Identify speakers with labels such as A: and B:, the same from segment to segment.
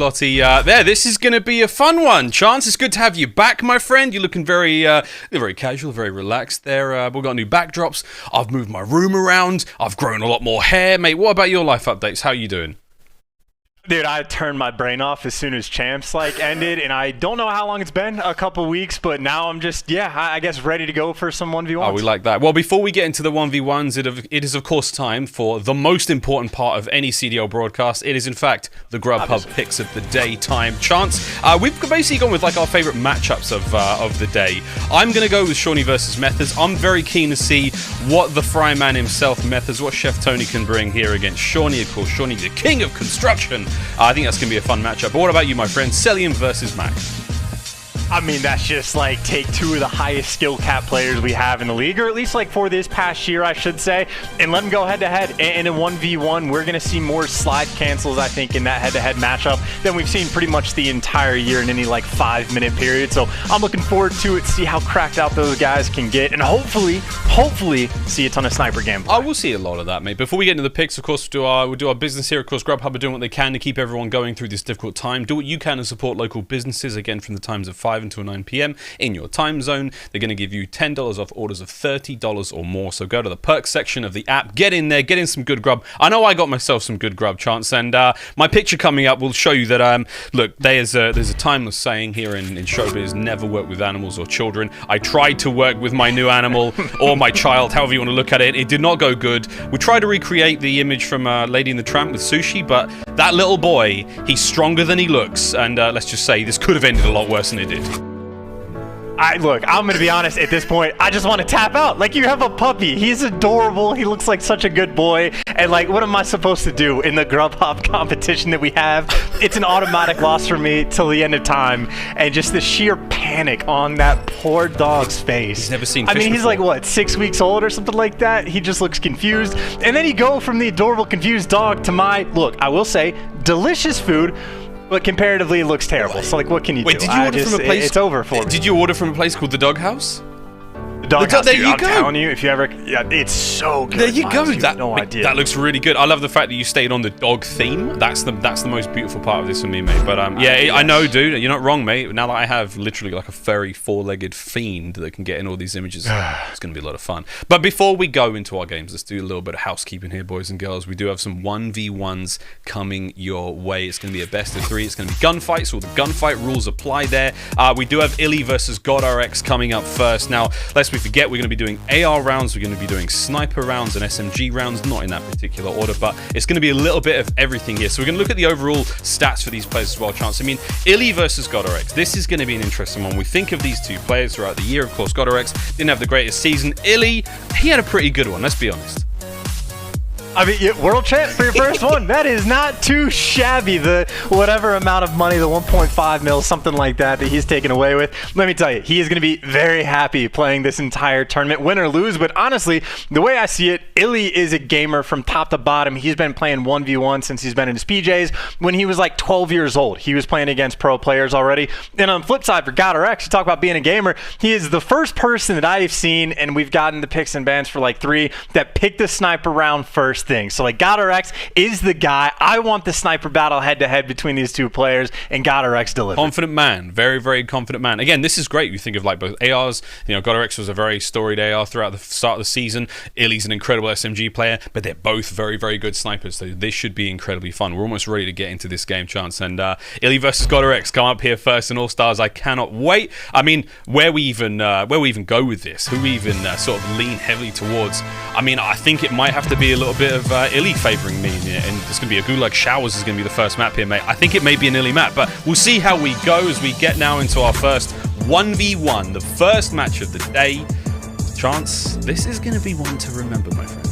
A: Lottie, there, this is going to be a fun one. Chance, it's good to have you back, my friend. You're looking very casual, very relaxed there. We've got new backdrops. I've moved my room around. I've grown a lot more hair. Mate, what about your life updates? How are you doing?
B: Dude, I turned my brain off as soon as Champs ended, and I don't know how long it's been, a couple weeks, but now I'm just, I guess ready to go for some 1v1s.
A: Oh, we like that. Well, before we get into the 1v1s, it is of course time for the most important part of any CDL broadcast. It is in fact the Grubhub picks of the day time. Chance, we've basically gone with like our favorite matchups of the day. I'm gonna go with Seany versus Methodz. I'm very keen to see what the fry man himself, Methodz, what Chef Tony can bring here against Seany. Of course, Seany, the king of construction. I think that's going to be a fun matchup. But what about you, my friend? Cellium versus Mack.
B: I mean, that's just like take two of the highest skill cap players we have in the league, or at least like for this past year, I should say, and let them go head-to-head. And in 1v1, we're going to see more slide cancels, I think, in that head-to-head matchup than we've seen pretty much the entire year in any like 5-minute period. So I'm looking forward to it, see how cracked out those guys can get, and hopefully see a ton of sniper gameplay.
A: I will see a lot of that, mate. Before we get into the picks, of course, we'll do our business here. Of course, Grubhub are doing what they can to keep everyone going through this difficult time. Do what you can to support local businesses, again, from the times of 5 until 9 p.m. in your time zone. They're going to give you $10 off orders of $30 or more. So go to the perks section of the app, get in there, get in some good grub. I know I got myself some good grub, Chance, and my picture coming up will show you that, look, there's a timeless saying here in showbiz, never work with animals or children. I tried to work with my new animal or my child, however you want to look at it. It did not go good. We tried to recreate the image from Lady and the Tramp with sushi, but that little boy, he's stronger than he looks, and let's just say this could have ended a lot worse than it did.
B: Look, I'm going to be honest, at this point, I just want to tap out. Like, you have a puppy. He's adorable. He looks like such a good boy. And, like, what am I supposed to do in the Grubhub competition that we have? It's an automatic loss for me till the end of time. And just the sheer panic on that poor dog's face.
A: He's never seen fish
B: he's
A: before.
B: like, what, 6 weeks old or something like that? He just looks confused. And then you go from the adorable, confused dog to my, look, I will say, delicious food. But comparatively, it looks terrible. So, like, what can you do?
A: Wait, did you order from a place?
B: It's over for me.
A: Did you order from a place called the Doghouse?
B: Doghouse,
A: there you
B: I'm
A: go.
B: telling you, if you ever, it's so good.
A: There you go.
B: You have no idea.
A: That looks really good. I love the fact that you stayed on the dog theme. That's the most beautiful part of this for me, mate. But yes. I know, dude. You're not wrong, mate. Now that I have literally like a furry 4-legged fiend that can get in all these images, it's going to be a lot of fun. But before we go into our games, let's do a little bit of housekeeping here, boys and girls. We do have some 1v1s coming your way. It's going to be a best of 3. It's going to be gunfights. So all the gunfight rules apply there. We do have iLLeY versus GodRx coming up first. Now, lest we forget, we're going to be doing AR rounds, we're going to be doing sniper rounds and SMG rounds, not in that particular order, but it's going to be a little bit of everything here. So we're going to look at the overall stats for these players as well, Chance. I mean, iLLeY versus GodRx, this is going to be an interesting one. We think of these two players throughout the year. Of course, GodRx didn't have the greatest season. iLLeY, he had a pretty good one, let's be honest.
B: I mean, world champ for your first one. That is not too shabby. The whatever amount of money, the 1.5 mil, something like that he's taken away with. Let me tell you, he is going to be very happy playing this entire tournament, win or lose. But honestly, the way I see it, iLLeY is a gamer from top to bottom. He's been playing 1v1 since he's been in his PJs. When he was like 12 years old, he was playing against pro players already. And on the flip side, for GodRx, you talk about being a gamer, he is the first person that I've seen, and we've gotten the picks and bans for like 3, that picked the sniper round first thing. So like GodRx is the guy. I want the sniper battle head-to-head between these two players, and GodRx delivered.
A: Confident man, very, very confident man. Again, this is great. You think of like both ARs. You know, GodRx was a very storied AR throughout the start of the season. iLLeY's an incredible SMG player, but they're both very, very good snipers. So this should be incredibly fun. We're almost ready to get into this game, Chance. And iLLeY versus GodRx come up here first in All Stars. I cannot wait. I mean, where we even go with this, who we even sort of lean heavily towards. I mean, I think it might have to be a little bit of iLLeY favoring me, and it's going to be a Gulag Showers is going to be the first map here, mate. I think it may be an iLLeY map, but we'll see how we go as we get now into our first 1v1, the first match of the day. Chance, this is going to be one to remember, my friend.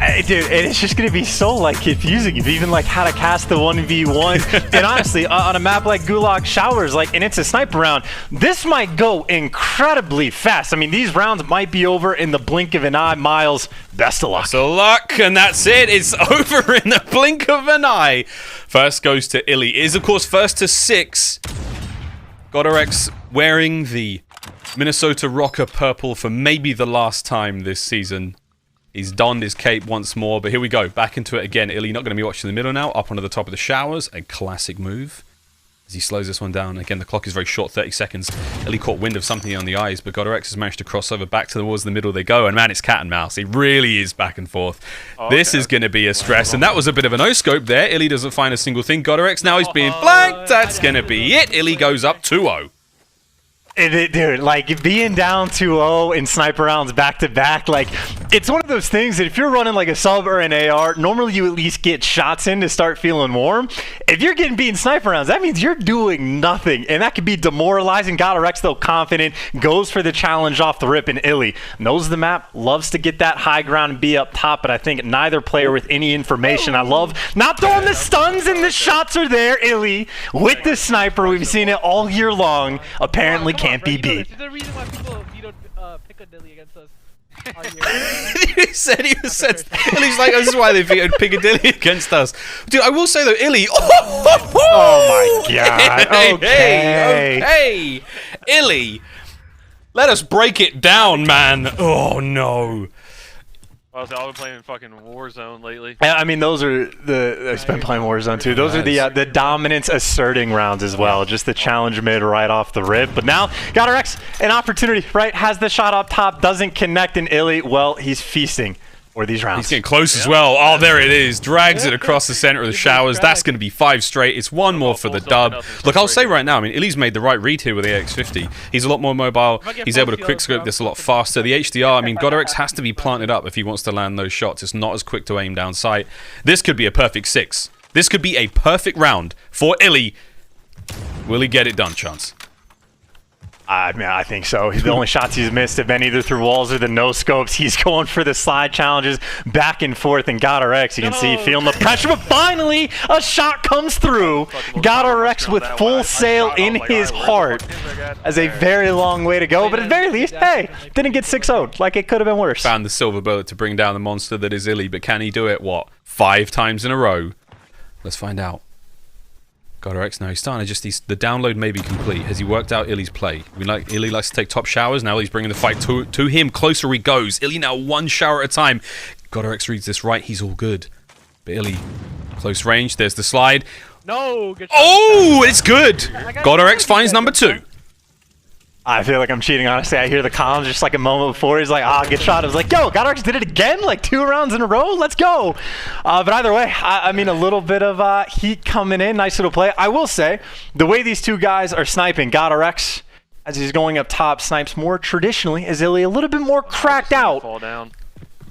B: Hey, dude, it's just going to be so like confusing, even like how to cast the 1v1. And honestly, on a map like Gulag Showers, like, and it's a sniper round, this might go incredibly fast. I mean, these rounds might be over in the blink of an eye. Miles, best of luck.
A: Best of luck, and that's it. It's over in the blink of an eye. First goes to iLLeY. It is, of course, first to 6. GodRx wearing the Minnesota Rocker purple for maybe the last time this season. He's donned his cape once more, but here we go. Back into it again. iLLeY not going to be watching the middle now. Up onto the top of the showers. A classic move. As he slows this one down. Again, the clock is very short, 30 seconds. iLLeY caught wind of something on the eyes, but GodRx has managed to cross over back towards the middle they go. And man, it's cat and mouse. It really is back and forth. This is going to be a stress. And that was a bit of a no-scope there. iLLeY doesn't find a single thing. GodRx now he's being blanked. That's going to be it. iLLeY goes up 2-0.
B: Dude, like, being down 2-0 in sniper rounds back-to-back, like, it's one of those things that if you're running, like, a sub or an AR, normally you at least get shots in to start feeling warm. If you're getting beat in sniper rounds, that means you're doing nothing, and that could be demoralizing. GodRx, though, confident, goes for the challenge off the rip, and iLLeY knows the map, loves to get that high ground and be up top, but I think neither player with any information. I love not throwing the stuns, and the shots are there. iLLeY with the sniper. We've seen it all year long. Apparently can't be beat.
C: There's a reason why people Piccadilly against us.
A: He said he was said. iLLeY's like, this is why they vetoed Piccadilly against us. Dude, I will say though, iLLeY.
B: Oh my god. Okay.
A: Hey, iLLeY. Let us break it down, man. Oh no.
D: I've been playing fucking Warzone lately.
B: Yeah, I mean, those are I've been playing Warzone too. Those are the dominance asserting rounds as well. Just the challenge mid right off the rip. But now, GodRx, an opportunity, right? Has the shot up top, doesn't connect, and iLLeY, well, he's feasting for these rounds.
A: He's getting close as well. Oh, there it is. Drags it across the center of the showers. That's going to be 5 straight. It's one more for the dub. Look, I'll say right now, I mean, iLLeY's made the right read here with the AX50. He's a lot more mobile. He's able to quickscope this a lot faster. The HDR, I mean, GodRx has to be planted up if he wants to land those shots. It's not as quick to aim down sight. This could be a perfect 6. This could be a perfect round for iLLeY. Will he get it done, Chance?
B: I mean, I think so. The only shots he's missed have been either through walls or the no-scopes. He's going for the slide challenges back and forth, and GodRx, you can see, feeling the pressure, but finally, a shot comes through. GodRx with full sail in his heart as a very long way to go, but at the very least, hey, didn't get 6-0'd, like it could have been worse.
A: Found the silver bullet to bring down the monster that is iLLeY, but can he do it, what, 5 times in a row? Let's find out. GodRx now, he's starting to just, the download may be complete. Has he worked out iLLeY's play? iLLeY likes to take top showers. Now he's bringing the fight to him. Closer he goes. iLLeY now 1 shower at a time. GodRx reads this right. He's all good. But iLLeY, close range. There's the slide.
C: No! Good shot.
A: Oh, it's good. GodRx finds number 2.
B: I feel like I'm cheating, honestly. I hear the comms just like a moment before. He's like, good shot. I was like, yo, GodRx did it again? Like 2 rounds in a row? Let's go. But either way, I mean, a little bit of heat coming in. Nice little play. I will say, the way these two guys are sniping, GodRx, as he's going up top, snipes more traditionally, as iLLeY a little bit more cracked out.
D: Fall down.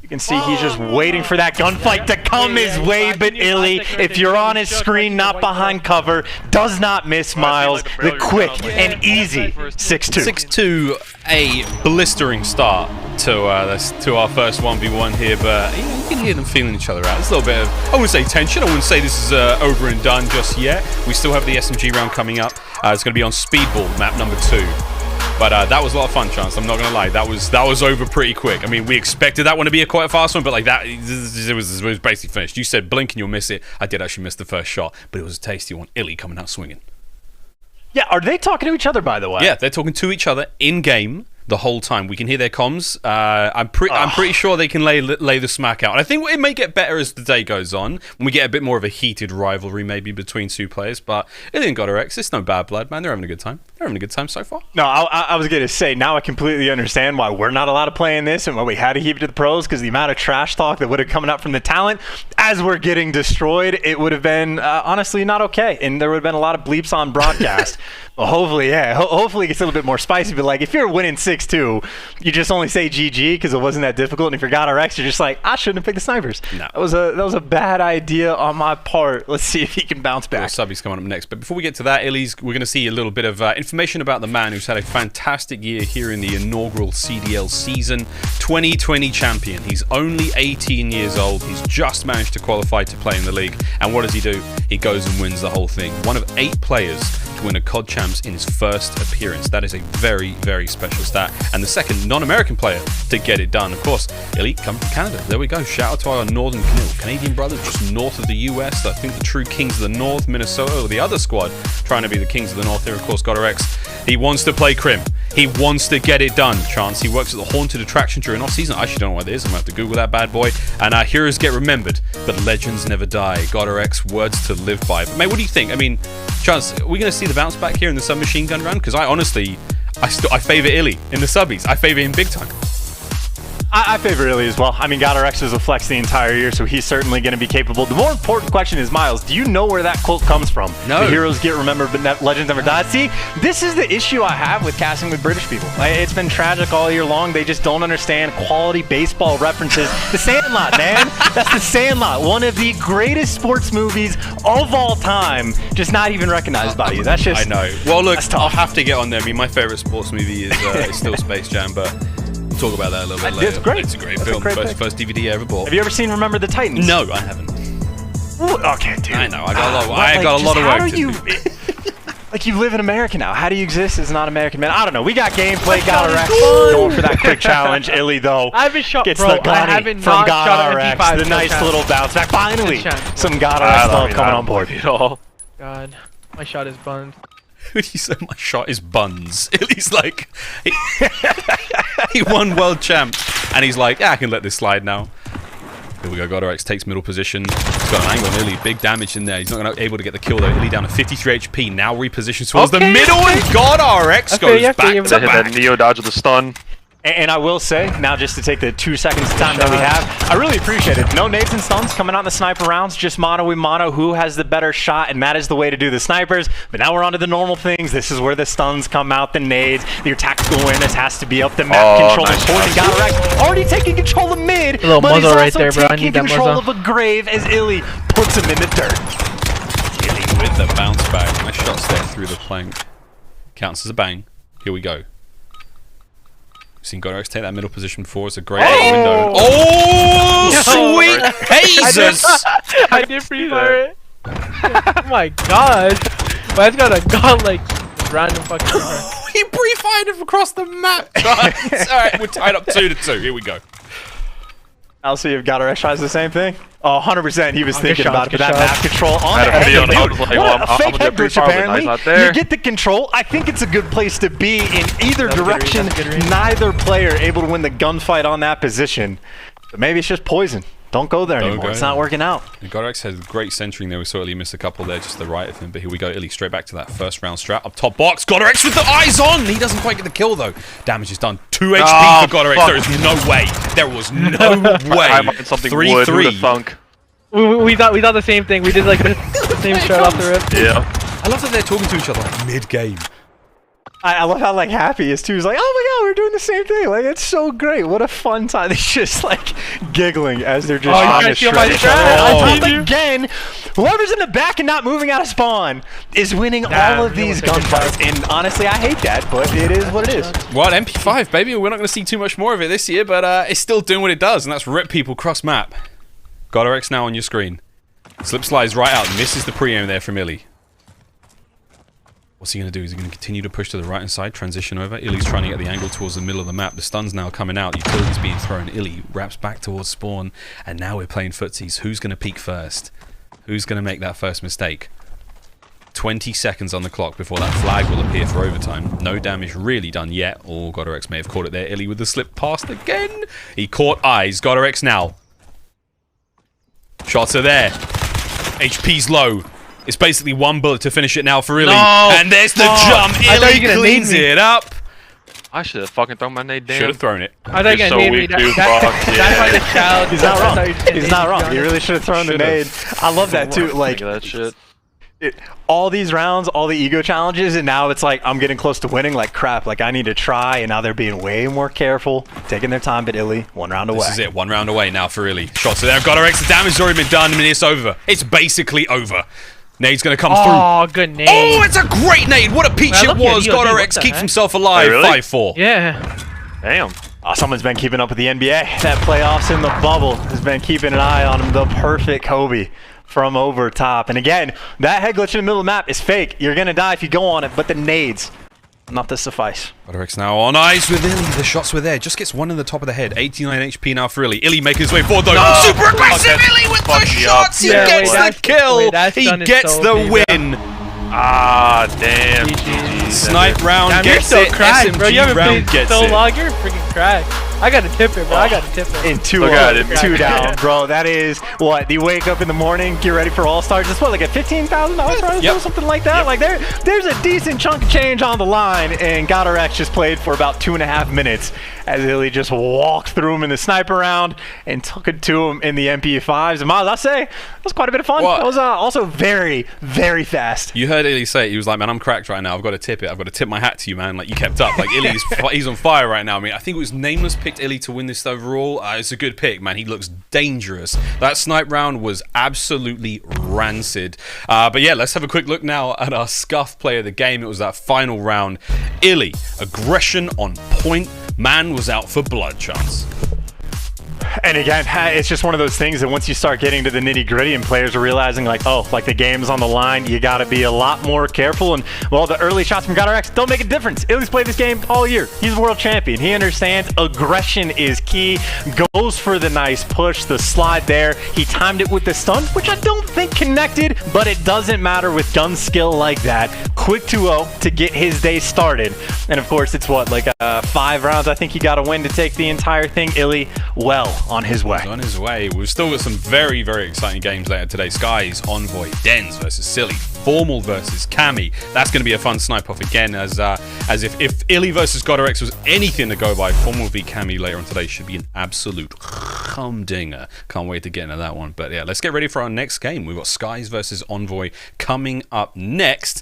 B: You can see he's just waiting for that gunfight to come his way, but iLLeY, if you're on his screen, not behind cover, does not miss Miles. The quick and easy 6-2.
A: 6-2, a blistering start to our first 1v1 here, but you can hear them feeling each other out. There's a little bit of, I wouldn't say tension, I wouldn't say this is over and done just yet. We still have the SMG round coming up. It's going to be on Speedball, map number 2. But that was a lot of fun, Chance. I'm not gonna lie. That was over pretty quick. I mean, we expected that one to be a quite fast one, but like that, it was basically finished. You said blink and you'll miss it. I did actually miss the first shot, but it was a tasty one. iLLeY coming out swinging.
B: Yeah, are they talking to each other, by the way?
A: Yeah, they're talking to each other in game the whole time. We can hear their comms. I'm pretty sure they can lay the smack out. And I think it may get better as the day goes on, when we get a bit more of a heated rivalry maybe between 2 players. But iLLeY and GodRx, it's no bad blood, man. They're having a good time. They're having a good time so far.
B: No, I was going to say, now I completely understand why we're not allowed to play in this and why we had to keep it to the pros, because the amount of trash talk that would have come out from the talent as we're getting destroyed, it would have been honestly not okay. And there would have been a lot of bleeps on broadcast. Well, hopefully, yeah. Hopefully it gets a little bit more spicy. But like, if you're winning 6-2, you just only say GG because it wasn't that difficult. And if you're GodRx, you're just like, I shouldn't have picked the snipers. No. That was a bad idea on my part. Let's see if he can bounce back.
A: Subby's coming up next. But before we get to that, iLLeY's, we're going to see a little bit of information about the man who's had a fantastic year here in the inaugural CDL season. 2020 champion. He's only 18 years old. He's just managed to qualify to play in the league. And what does he do? He goes and wins the whole thing. One of 8 players to win a COD Champs in his first appearance. That is a very, very special stat. And the second non-American player to get it done. Of course, iLLeY coming from Canada. There we go. Shout out to our northern Canadian brothers just north of the US. I think the true kings of the north, Minnesota, or the other squad trying to be the kings of the north here. Of course, GodRx. He wants to play Crim. He wants to get it done. Chance, he works at the Haunted Attraction during off-season. I actually don't know what it is. I'm going to have to Google that bad boy. And heroes get remembered, but legends never die. GodRx, words to live by. But, mate, what do you think? I mean, Chance, are we going to see the bounce back here in the submachine gun round? Because I honestly, I favour iLLeY in the subbies. I favour him big time.
B: I favor iLLeY as well. I mean, GodRx was a flex the entire year, so he's certainly going to be capable. The more important question is, Miles, do you know where that quote comes from?
A: No.
B: The heroes get remembered, but legends never die. See, this is the issue I have with casting with British people. It's been tragic all year long. They just don't understand quality baseball references. The Sandlot, man. That's The Sandlot, one of the greatest sports movies of all time, just not even recognized by you. That's just...
A: I know. Well, look,
B: tough.
A: I'll have to get on there. I mean, my favourite sports movie is still Space Jam, but... talk about that a little bit later.
B: It's great.
A: It's a great
B: That's
A: film.
B: a great
A: First DVD I ever bought.
B: Have you ever seen Remember the Titans?
A: No, I haven't.
B: Ooh, okay, dude.
A: I know. I got a lot of work to do.
B: Like, you live in America now. How do you exist as a non-American man? I don't know. We got gameplay, GodRx. Going for that quick challenge. iLLeY, though,
C: I haven't shot,
B: gets
C: bro.
B: the
C: I
B: gunny
C: haven't
B: from
C: not shot an
B: GodRx.
C: MP5
B: The nice
C: chance.
B: little bounce back. Finally,
C: chance.
B: some GodRx love coming on board.
D: At all.
C: God, my shot is bunned.
A: When you say my shot is buns, iLLeY's like, he won world champ, and he's like, yeah, I can let this slide now. Here we go, GodRx takes middle position. He's got an angle on iLLeY, big damage in there. He's not able to get the kill though. iLLeY down to 53 HP, now repositions towards the middle, and GodRx goes back to
D: Hit that
A: back.
D: Neo dodge with the stun.
B: And I will say, now just to take the 2 seconds of time that we have, I really appreciate it. No nades and stuns coming out in the sniper rounds, just mono and mono, who has the better shot, and that is the way to do the snipers. But now we're on to the normal things. This is where the stuns come out, the nades, your tactical awareness has to be up, the map control is important. GodRx already taking control of mid,
C: little
B: but he's
C: muzzle
B: also
C: right there, bro. I
B: taking
C: need that
B: control
C: muzzle.
B: of a grave as iLLeY puts him in the dirt.
A: iLLeY with the bounce back. Nice shots there through the plank. Counts as a bang. Here we go. We've seen GodRx take that middle position before. It's a great window. Oh, sweet Jesus!
C: I did free fire it. Oh my god. Man's got a gun like random fucking car.
A: He pre-fired him across the map. Alright, we're tied up 2-2. Here we go.
B: I'll see if GodRx tries the same thing. Oh, 100% he was thinking
C: shot,
B: about it, but that
C: good
B: map control on
D: I had
B: the
D: a video
B: head,
D: and I
B: dude.
D: was like,
B: What
D: well,
B: a
D: I'm
B: fake
D: gonna
B: head
D: do
B: glitch,
D: free fire, but
B: apparently.
D: he's not there.
B: You get the control. I think it's a good place to be in either
C: That's a good read,
B: direction.
C: that's a good read.
B: Neither player able to win the gunfight on that position. But maybe it's just poison. Don't go there
A: Don't
B: anymore.
A: go
B: It's not
A: there.
B: working out.
A: GodRx has great centering there. We saw iLLeY miss a couple there just to the right of him. But here we go. iLLeY straight back to that first round strat. Up top box. GodRx with the eyes on. He doesn't quite get the kill though. Damage is done. 2 HP for GodRx.
D: fuck.
A: There is no way. There was no way.
D: I might something wood. Who'd
A: 3-3.
D: have thunk?
C: We thought the same thing. We did like the same shot off the rip.
D: Yeah.
A: I love that they're talking to each other like mid-game.
B: I love how like happy he is too. He's like, oh my god, we're doing the same thing. Like, it's so great. What a fun time. They're just like giggling as they're just trying to
C: guys feel
B: shred
C: my
B: each other.
C: strat?
B: On top again, whoever's in the back and not moving out of spawn is winning all of these gunfights. And honestly, I hate that, but it is what it is.
A: Well, MP5, baby. We're not going to see too much more of it this year, but it's still doing what it does, and that's rip people cross map. GodRx now on your screen. Slip slides right out. Misses the pre-aim there from iLLeY. What's he going to do? Is he going to continue to push to the right-hand side, transition over? iLLeY's trying to get the angle towards the middle of the map. The stun's now coming out. Utility's being thrown. iLLeY wraps back towards spawn. And now we're playing footsies. Who's going to peek first? Who's going to make that first mistake? 20 seconds on the clock before that flag will appear for overtime. No damage really done yet. Oh, GodRx may have caught it there. iLLeY with the slip past again. He caught eyes. GodRx now. Shots are there. HP's low. It's basically one bullet to finish it now for iLLeY.
D: No!
A: And there's the
C: I
A: jump.
C: thought you were
A: iLLeY
C: gonna
A: cleans
C: nade me.
A: it up.
D: I should have fucking thrown my nade down.
A: Should have thrown it.
C: I thought you
D: You're
C: were
D: so
C: gonna
D: weak,
C: nade me.
D: dude.
C: That's
D: Fuck,
C: why
D: yeah.
C: the child.
B: He's not
C: I thought you
B: wrong.
C: did
B: He's
C: nade
B: not
C: me,
B: wrong.
C: John.
B: He really should have thrown the nade. I love that too. Like,
D: Think of that shit.
B: all these rounds, all the ego challenges, and now it's like I'm getting close to winning. Like crap, like I need to try, and now they're being way more careful, taking their time. But iLLeY, 1 round away.
A: This is it. 1 round away now for iLLeY. Shots are there. GodRx. The damage has already been done. I mean, it's over. It's basically over. Nade's going to come through.
C: Oh, good nade.
A: Oh, it's a great nade. What a peach
C: Man,
A: it
C: look at
A: was.
C: you, dude. What
A: GodRx
C: the
A: keeps
C: heck?
A: himself alive.
D: Oh, really?
A: 5-4.
C: Yeah.
D: Damn.
B: Oh, someone's been keeping up with the NBA. That playoffs in the bubble has been keeping an eye on him. The perfect Kobe from over top. And again, that head glitch in the middle of the map is fake. You're going to die if you go on it, but the nades, not to suffice.
A: GodRx now on ice with iLLeY. The shots were there. Just gets one in the top of the head. 89 HP now for iLLeY. iLLeY making his way forward though.
D: No.
A: Super aggressive
D: Okay.
A: iLLeY with the
D: Fuck me up.
A: shots. He
C: Yeah,
A: gets
C: wait,
A: the kill.
C: that's
A: He
C: done it
A: gets
C: so
A: the
C: okay, bro.
A: win.
D: Ah, damn.
C: GG.
A: Snipe round
C: Damn, you're
A: gets
C: so
A: it.
C: cracked, bro. You
A: SMG
C: haven't
A: round
C: played
A: gets
C: so
A: it.
C: long. You're freaking cracked. I gotta tip it, bro. I gotta tip it.
B: In 2
D: Look at it.
B: 2 down, bro. That is what? You wake up in the morning, get ready for All Stars. It's what, like a $15,000 prize
A: Yep.
B: or something like that? Like there's a decent chunk of change on the line, and GodRx just played for about 2.5 minutes as iLLeY just walked through him in the sniper round and took it to him in the MP5s. And Miles, I say, that was quite a bit of fun.
A: What?
B: That was also very, very fast.
A: You heard iLLeY say it. He was like, man, I'm cracked right now. I've got to tip it. I've got to tip my hat to you, man. Like, you kept up. Like, iLLeY's he's on fire right now. I mean, I think it was Nameless picked iLLeY to win this overall. It's a good pick, man. He looks dangerous. That snipe round was absolutely rancid. But yeah, let's have a quick look now at our scuff play of the game. It was that final round. iLLeY, aggression on point. Man was out for blood, chance.
B: And again, it's just one of those things that once you start getting to the nitty gritty and players are realizing like, oh, like the game's on the line, you got to be a lot more careful. And well, the early shots from GodRx don't make a difference. iLLeY's played this game all year. He's a world champion. He understands aggression is key. Goes for the nice push, the slide there. He timed it with the stun, which I don't think connected, but it doesn't matter with gun skill like that. Quick 2-0 to get his day started. And of course, it's what, like 5 rounds I think you got to win to take the entire thing. iLLeY, well on his way.
A: On his way. We've still got some very, very exciting games later today. Skyz, Envoy, Denz versus Silly, Formal versus Cammy. That's going to be a fun snipe off again, as if iLLeY versus GodRx was anything to go by, Formal v Cammy later on today should be an absolute humdinger. Can't wait to get into that one. But yeah, let's get ready for our next game. We've got Skyz versus Envoy coming up next.